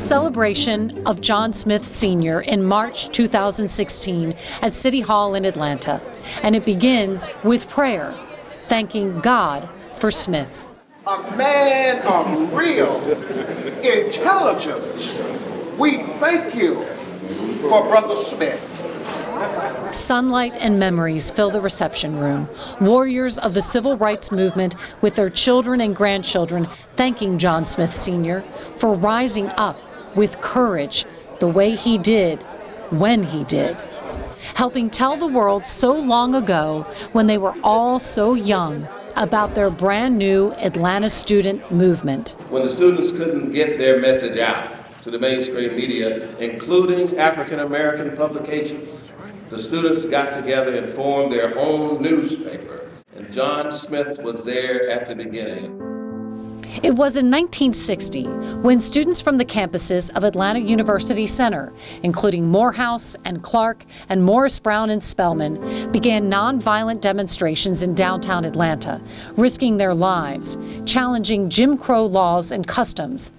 celebration of John Smith Sr. in March 2016 at City Hall in Atlanta, and it begins with prayer, thanking God for Smith. A man of real intelligence. We thank you for Brother Smith. Sunlight and memories fill the reception room. Warriors of the civil rights movement with their children and grandchildren thanking John Smith Sr. for rising up with courage the way he did, when he did. Helping tell the world so long ago, when they were all so young, about their brand new Atlanta student movement. When the students couldn't get their message out to the mainstream media, including African American publications, the students got together and formed their own newspaper, and John Smith was there at the beginning. It was in 1960 when students from the campuses of Atlanta University Center, including Morehouse and Clark and Morris Brown and Spelman, began nonviolent demonstrations in downtown Atlanta, risking their lives, challenging Jim Crow laws and customs.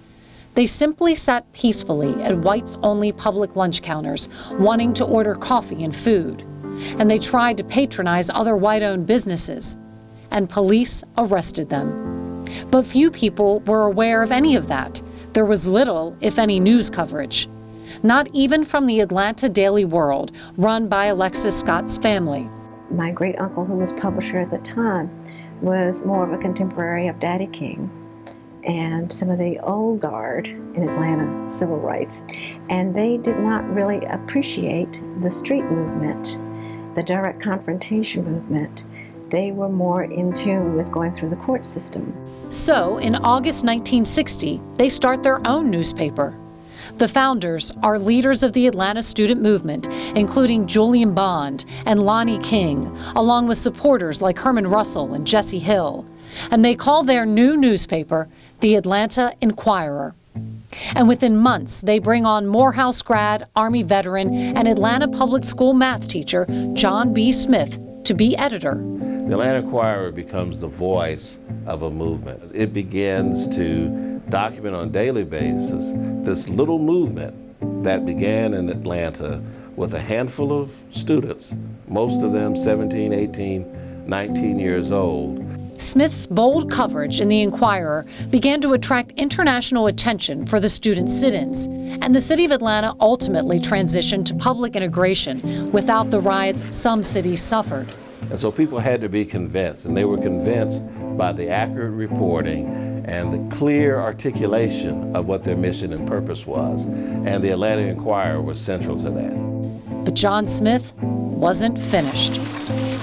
They simply sat peacefully at whites-only public lunch counters, wanting to order coffee and food. And they tried to patronize other white-owned businesses. And police arrested them. But few people were aware of any of that. There was little, if any, news coverage. Not even from the Atlanta Daily World, run by Alexis Scott's family. My great uncle, who was publisher at the time, was more of a contemporary of Daddy King and some of the old guard in Atlanta civil rights. And they did not really appreciate the street movement, the direct confrontation movement. They were more in tune with going through the court system. So, in August 1960, they start their own newspaper. The founders are leaders of the Atlanta student movement, including Julian Bond and Lonnie King, along with supporters like Herman Russell and Jesse Hill. And they call their new newspaper the Atlanta Inquirer. And within months, they bring on Morehouse grad, Army veteran, and Atlanta public school math teacher John B. Smith to be editor. The Atlanta Inquirer becomes the voice of a movement. It begins to document on a daily basis this little movement that began in Atlanta with a handful of students, most of them 17, 18, 19 years old. Smith's bold coverage in the Inquirer began to attract international attention for the student sit-ins, and the city of Atlanta ultimately transitioned to public integration without the riots some cities suffered. And so people had to be convinced, and they were convinced by the accurate reporting and the clear articulation of what their mission and purpose was. And the Atlanta Inquirer was central to that. But John Smith wasn't finished.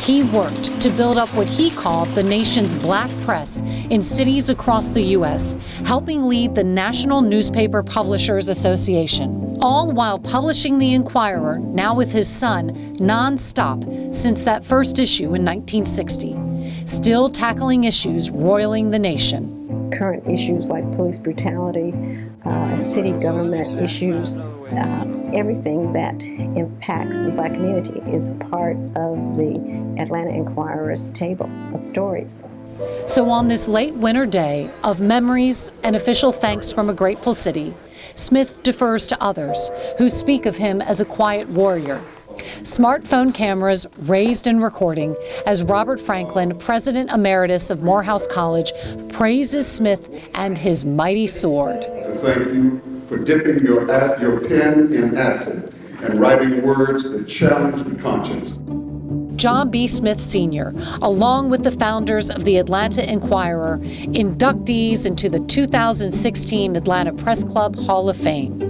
He worked to build up what he called the nation's black press in cities across the U.S., helping lead the National Newspaper Publishers Association, all while publishing the Inquirer, now with his son, nonstop since that first issue in 1960, still tackling issues roiling the nation. Current issues like police brutality, city government issues, everything that impacts the black community is part of the Atlanta Inquirer's table of stories. So on this late winter day of memories and official thanks from a grateful city, Smith defers to others who speak of him as a quiet warrior. Smartphone cameras raised and recording as Robert Franklin, President Emeritus of Morehouse College, praises Smith and his mighty sword. Thank you for dipping your pen in acid and writing words that challenge the conscience. John B. Smith Sr., along with the founders of the Atlanta Inquirer, inductees into the 2016 Atlanta Press Club Hall of Fame.